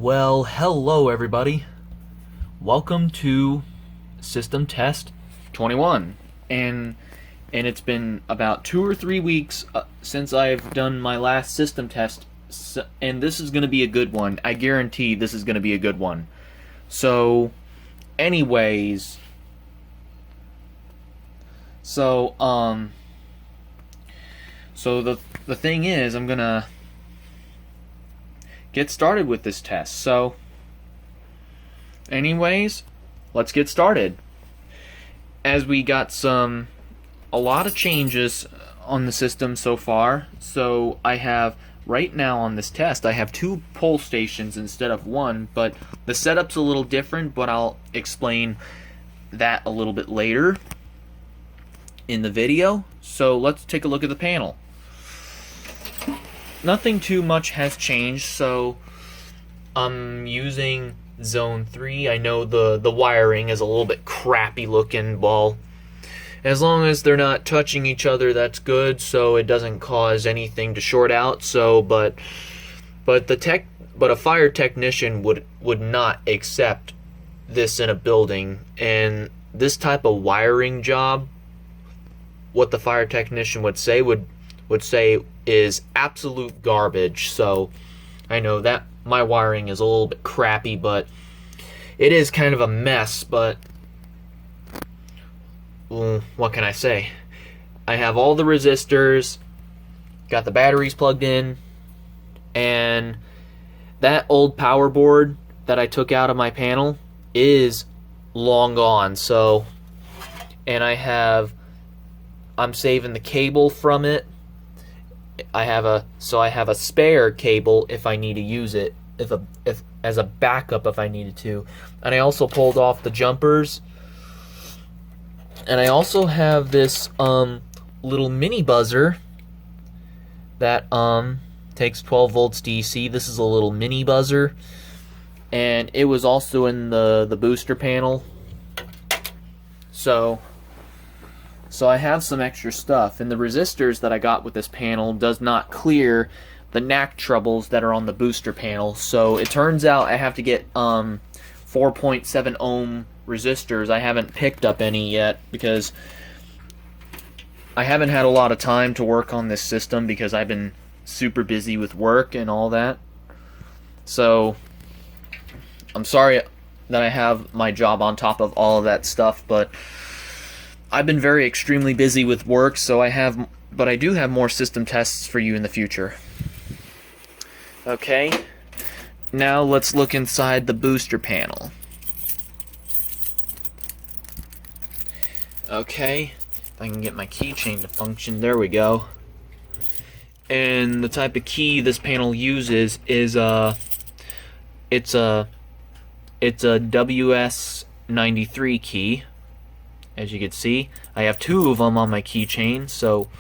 Well, hello everybody. Welcome to System Test 21. And it's been about 2 or 3 weeks since I've done my last system test, and this is going to be a good one. I guarantee this is going to be a good one. So, anyways, so the thing is, I'm going to get started with this test. So, anyways, let's get started. As we got a lot of changes on the system so far. So I have, right now on this test, I have 2 poll stations instead of 1, but the setup's a little different, but I'll explain that a little bit later in the video. So let's take a look at the panel. Nothing too much has changed, so I'm using Zone 3. I know the wiring is a little bit crappy looking. Well, as long as they're not touching each other, that's good, so it doesn't cause anything to short out. So, but a fire technician would not accept this in a building, and this type of wiring job, what the fire technician would say is absolute garbage. So I know that my wiring is a little bit crappy, but it is kind of a mess. But what can I say? I have all the resistors, got the batteries plugged in, and that old power board that I took out of my panel is long gone. So, and I'm saving the cable from it. I have a spare cable if I need to use it, if as a backup if I needed to. And I also pulled off the jumpers. And I also have this little mini buzzer that takes 12 volts DC. This is a little mini buzzer, and it was also in the booster panel. So I have some extra stuff, and the resistors that I got with this panel does not clear the knack troubles that are on the booster panel. So it turns out I have to get 4.7 ohm resistors. I haven't picked up any yet because I haven't had a lot of time to work on this system because I've been super busy with work and all that. So I'm sorry that I have my job on top of all of that stuff, but I've been extremely busy with work, so but I do have more system tests for you in the future. Okay, now let's look inside the booster panel. Okay, if I can get my keychain to function, there we go. And the type of key this panel uses is it's a WS93 key. As you can see, I have 2 of them on my keychain, so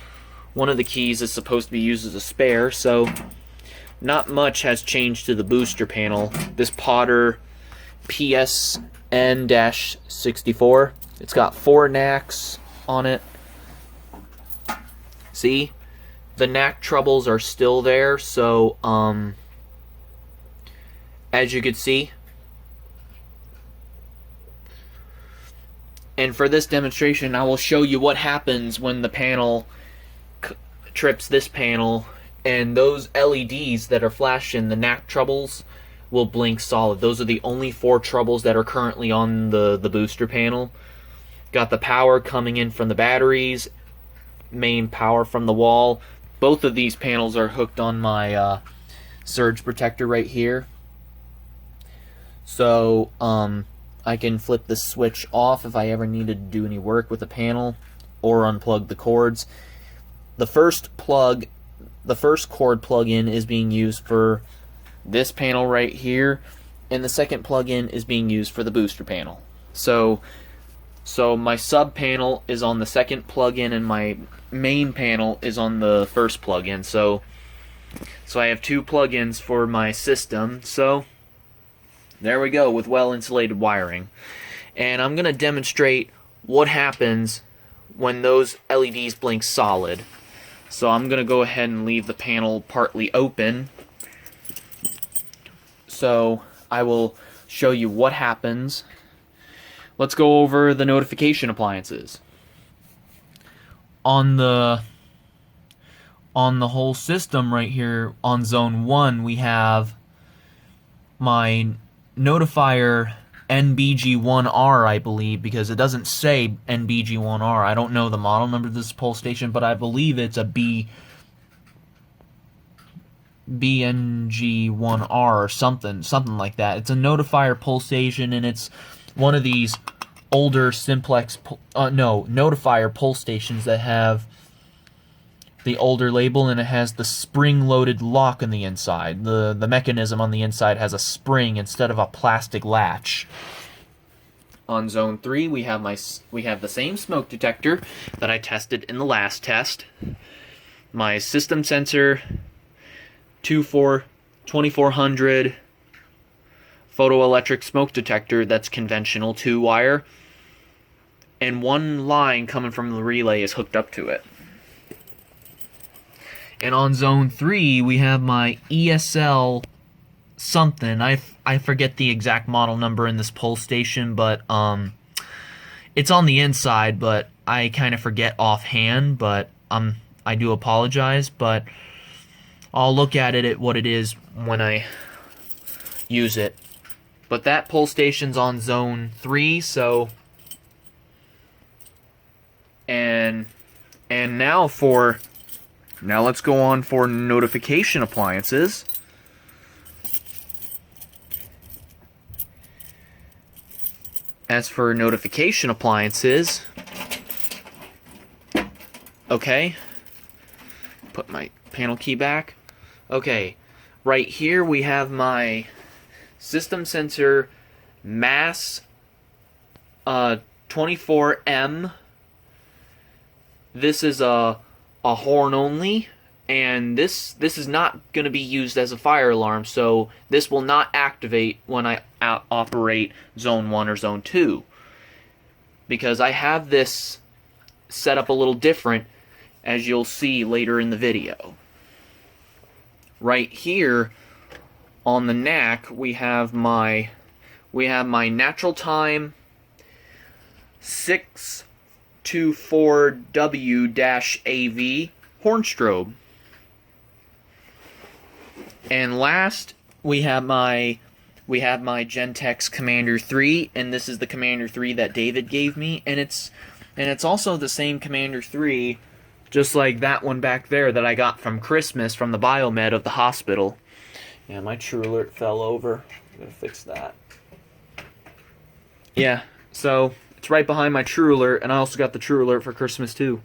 one of the keys is supposed to be used as a spare, so not much has changed to the booster panel. This Potter PSN-64, it's got 4 knacks on it. See? The knack troubles are still there, so as you can see. And for this demonstration, I will show you what happens when the panel trips this panel, and those LEDs that are flashing the knack troubles will blink solid. Those are the only 4 troubles that are currently on the booster panel. Got the power coming in from the batteries, main power from the wall. Both of these panels are hooked on my surge protector right here. So, I can flip the switch off if I ever needed to do any work with the panel, or unplug the cords. The first cord plug-in is being used for this panel right here, and the second plug-in is being used for the booster panel. So my sub panel is on the second plug-in, and my main panel is on the first plug-in. So I have 2 plug-ins for my system. So there we go, with well-insulated wiring. And I'm going to demonstrate what happens when those LEDs blink solid. So I'm going to go ahead and leave the panel partly open. So I will show you what happens. Let's go over the notification appliances. On the whole system right here on zone 1, we have my Notifier NBG1R, I believe, because it doesn't say NBG1R. I don't know the model number of this pole station, but I believe it's a BNG1R or something like that. It's a Notifier pole station, and it's one of these older simplex Notifier pole stations that have the older label, and it has the spring-loaded lock on the inside. The mechanism on the inside has a spring instead of a plastic latch. On zone 3, we have the same smoke detector that I tested in the last test. My system sensor 2400 photoelectric smoke detector that's conventional 2-wire, and one line coming from the relay is hooked up to it. And on zone 3, we have my ESL something. I forget the exact model number in this pole station, but it's on the inside, but I kind of forget offhand, but I do apologize, but I'll look at it at what it is when I use it. But that pole station's on zone 3, so and now let's go on for notification appliances. As for notification appliances, okay, put my panel key back. Okay, right here we have my system sensor mass 24M. This is a horn only, and this is not going to be used as a fire alarm, so this will not activate when I operate zone 1 or zone 2, because I have this set up a little different, as you'll see later in the video. Right here on the NAC we have my natural time 624W-AV horn strobe. And last we have my Gentex Commander 3, and this is the Commander 3 that David gave me, and it's also the same Commander 3 just like that one back there that I got from Christmas from the biomed of the hospital. Yeah, my True Alert fell over. I'm gonna fix that. Yeah, so it's right behind my True Alert, and I also got the True Alert for Christmas too.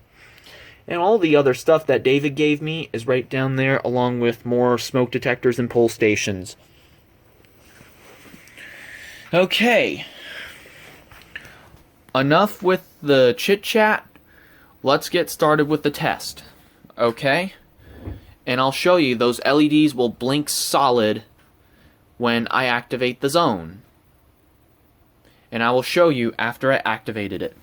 And all the other stuff that David gave me is right down there, along with more smoke detectors and pole stations. Okay. Enough with the chit-chat. Let's get started with the test. Okay? And I'll show you those LEDs will blink solid when I activate the zone. And I will show you after I activated it.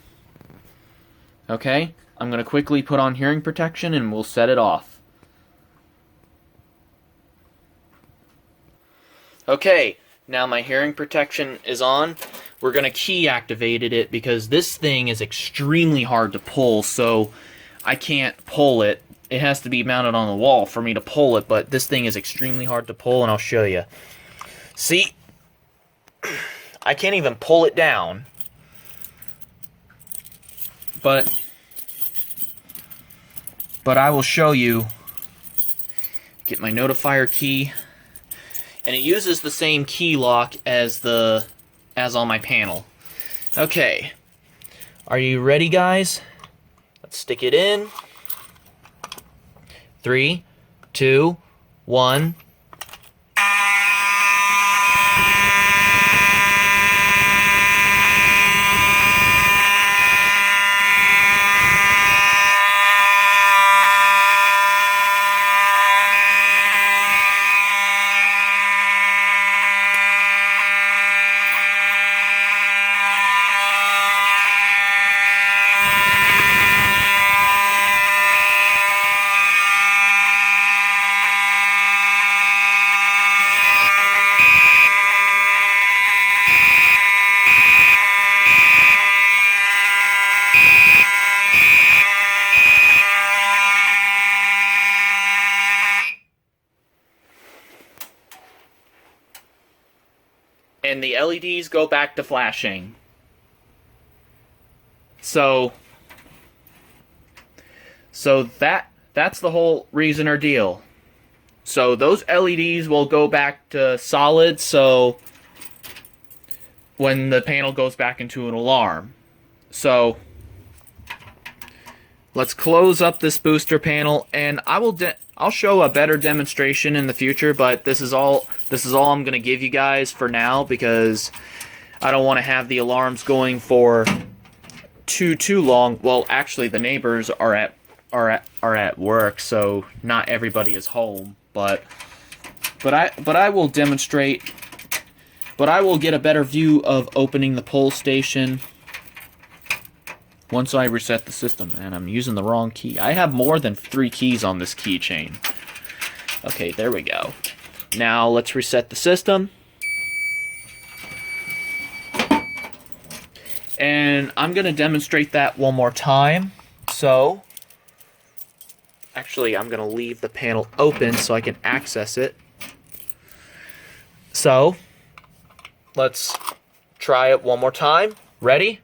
Okay? I'm going to quickly put on hearing protection and we'll set it off. Okay, now my hearing protection is on. We're going to key activated it because this thing is extremely hard to pull, so I can't pull it. It has to be mounted on the wall for me to pull it, but this thing is extremely hard to pull, and I'll show you. See? I can't even pull it down. But I will show you. Get my notifier key. And it uses the same key lock as on my panel. Okay. Are you ready, guys? Let's stick it in. 3, 2, 1. and the LEDs go back to flashing. So that's the whole reason or deal. So those LEDs will go back to solid, so when the panel goes back into an alarm. So let's close up this booster panel, and I'll show a better demonstration in the future, but this is all I'm going to give you guys for now, because I don't want to have the alarms going for too long. Well, actually the neighbors are at work, so not everybody is home, but I will demonstrate, but I will get a better view of opening the pull station once I reset the system. And I'm using the wrong key. I have more than 3 keys on this keychain. Okay, there we go. Now let's reset the system. And I'm going to demonstrate that one more time. So, actually, I'm going to leave the panel open so I can access it. So, let's try it one more time. Ready?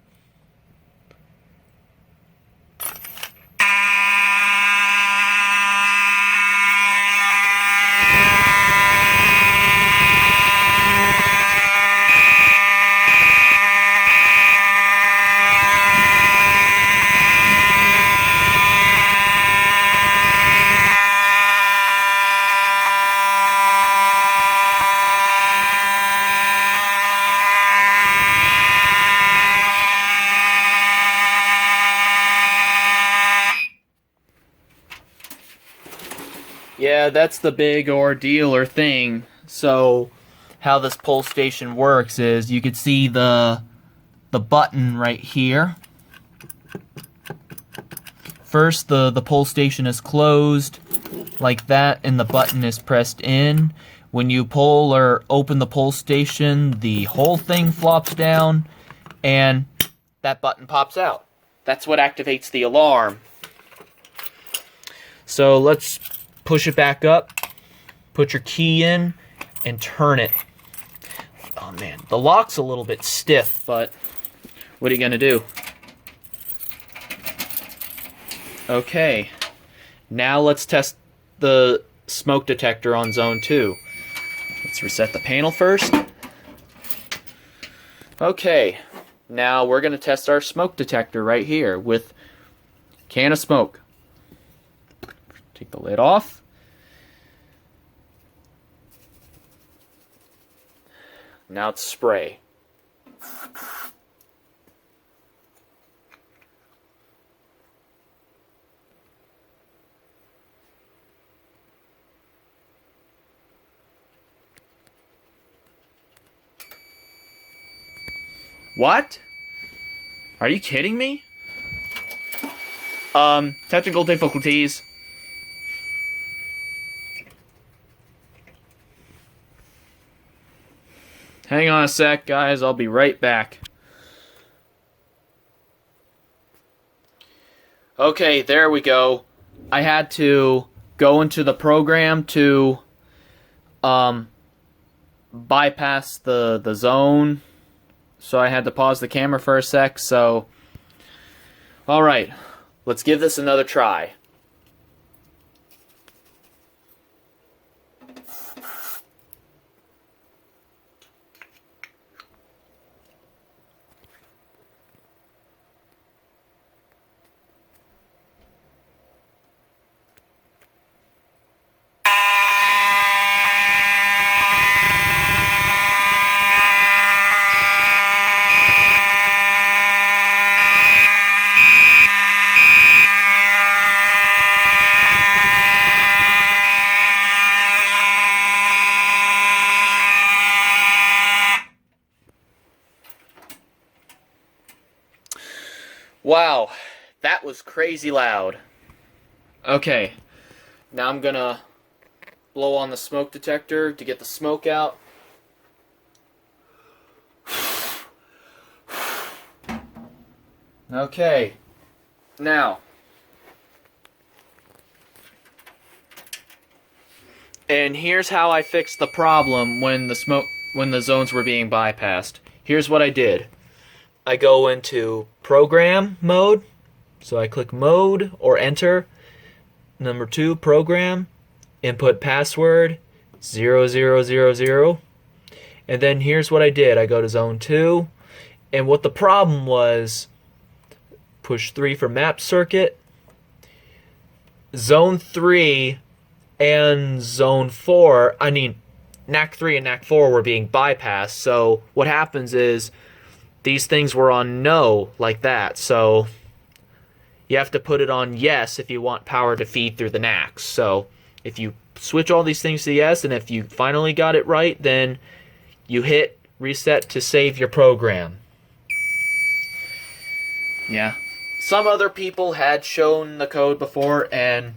Yeah, that's the big ordeal or thing. So, how this pull station works is you could see the button right here. First, the pull station is closed like that, and the button is pressed in. When you pull or open the pull station, the whole thing flops down, and that button pops out. That's what activates the alarm. So let's push it back up, put your key in, and turn it. Oh man, the lock's a little bit stiff, but what are you gonna do? Okay, now let's test the smoke detector on zone 2. Let's reset the panel first. Okay, now we're gonna test our smoke detector right here with a can of smoke. Take the lid off. Now it's spray. What? Are you kidding me? Technical difficulties. Hang on a sec, guys. I'll be right back. Okay, there we go. I had to go into the program to bypass the zone. So I had to pause the camera for a sec. So, alright. Let's give this another try. Wow, that was crazy loud. Okay, now I'm gonna blow on the smoke detector to get the smoke out. Okay, now, and here's how I fixed the problem when the smoke when the zones were being bypassed. Here's what I did. I go into program mode. So I click mode or enter. Number 2, program. Input password 0000. And then here's what I did. I go to zone 2. And what the problem was, push 3 for map circuit. Zone 3 and zone 4, NAC 3 and NAC 4 were being bypassed. So what happens is these things were on no, like that. So you have to put it on yes if you want power to feed through the NACs. So if you switch all these things to yes, and if you finally got it right, then you hit reset to save your program. Yeah. Some other people had shown the code before, and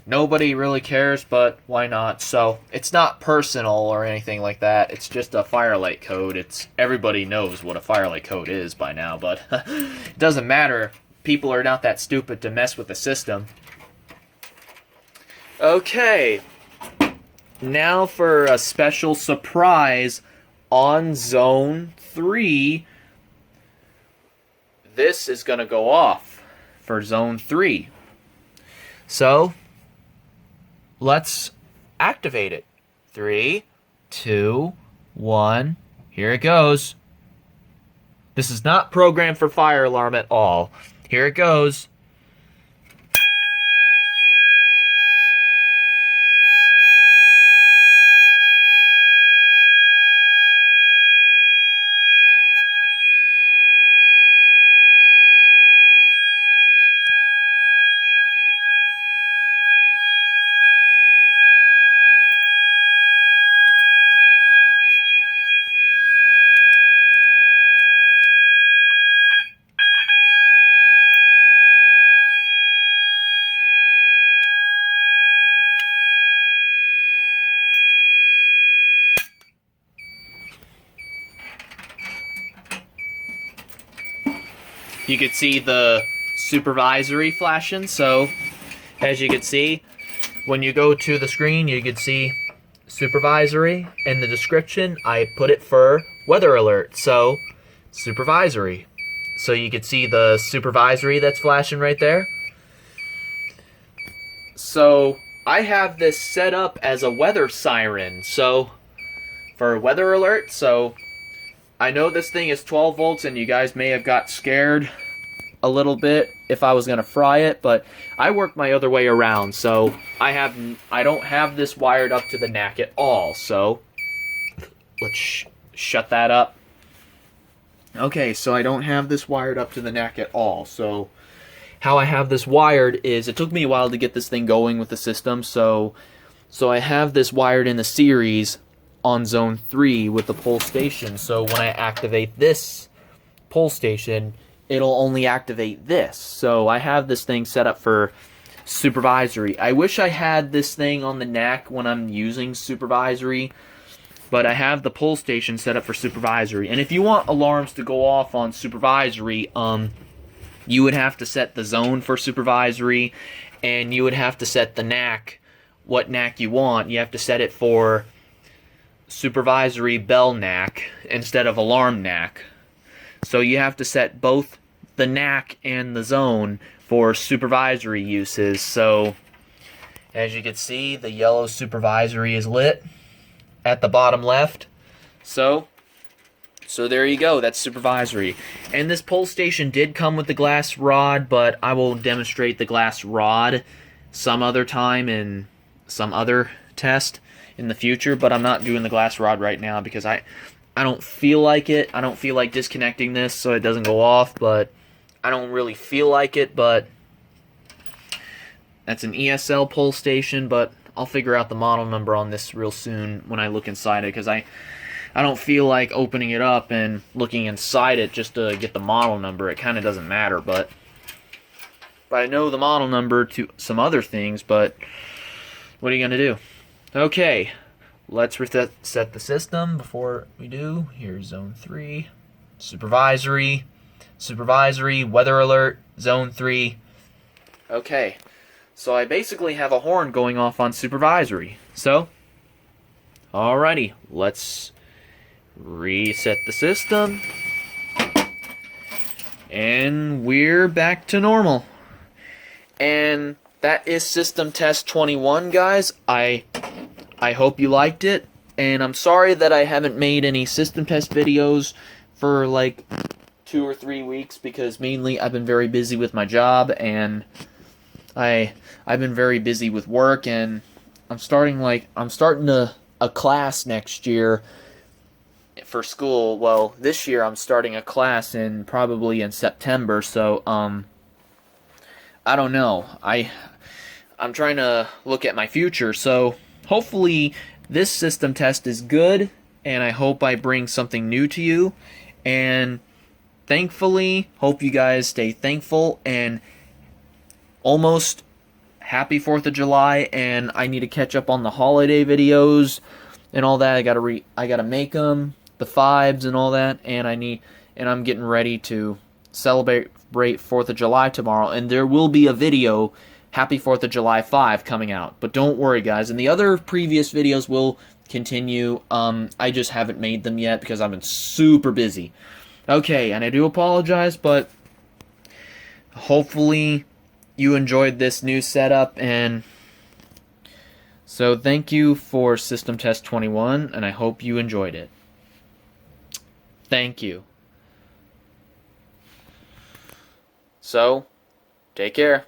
nobody really cares, but why not? So it's not personal or anything like that. It's just a Firelight code. Everybody knows what a Firelight code is by now, but it doesn't matter. People are not that stupid to mess with the system. Okay. Now for a special surprise on Zone 3. This is going to go off for Zone 3. So, let's activate it. 3, 2, 1. Here it goes. This is not programmed for fire alarm at all. Here it goes. You could see the supervisory flashing, so as you can see, when you go to the screen, you can see supervisory. In the description, I put it for weather alert, so supervisory. So you can see the supervisory that's flashing right there. So I have this set up as a weather siren, so for weather alert, so I know this thing is 12 volts and you guys may have got scared a little bit if I was going to fry it, but I worked my other way around, so I don't have this wired up to the NAC at all, so let's shut that up. Okay, so I don't have this wired up to the NAC at all, so how I have this wired is, it took me a while to get this thing going with the system, so I have this wired in the series on Zone 3 with the pull station, so when I activate this pull station, it'll only activate this. So I have this thing set up for supervisory. I wish I had this thing on the NAC when I'm using supervisory, but I have the pull station set up for supervisory. And if you want alarms to go off on supervisory, you would have to set the zone for supervisory, and you would have to set the NAC, what NAC you want. You have to set it for supervisory bell NAC instead of alarm NAC. So you have to set both the NAC and the zone for supervisory uses. So as you can see, the yellow supervisory is lit at the bottom left. So there you go, that's supervisory. And this pull station did come with the glass rod, but I will demonstrate the glass rod some other time in some other test in the future, but I'm not doing the glass rod right now because I don't feel like it. I don't feel like disconnecting this so it doesn't go off, but I don't really feel like it, but that's an ESL pull station, but I'll figure out the model number on this real soon when I look inside it, because I don't feel like opening it up and looking inside it just to get the model number. It kind of doesn't matter, but I know the model number to some other things, but what are you going to do? Okay, let's reset the system before we do. Here's Zone 3, supervisory, weather alert, Zone 3. Okay, so I basically have a horn going off on supervisory. So, Alrighty, let's reset the system. And we're back to normal. And that is System Test 21, guys. I hope you liked it. And I'm sorry that I haven't made any system test videos for like 2 or 3 weeks, because mainly I've been very busy with my job, and I've been very busy with work, and I'm starting a class next year for school. Well, this year I'm starting a class probably in September, so I don't know. I'm trying to look at my future, so hopefully this system test is good, and I hope I bring something new to you. And thankfully, hope you guys stay thankful and almost happy 4th of July. And I need to catch up on the holiday videos and all that. I gotta make them, the fives and all that, and I'm getting ready to celebrate 4th of July tomorrow, and there will be a video, Happy 4th of July 5, coming out. But don't worry, guys, and the other previous videos will continue. I just haven't made them yet because I've been super busy. Okay, and I do apologize, but hopefully you enjoyed this new setup, and so thank you for System Test 21, and I hope you enjoyed it. Thank you. So, take care.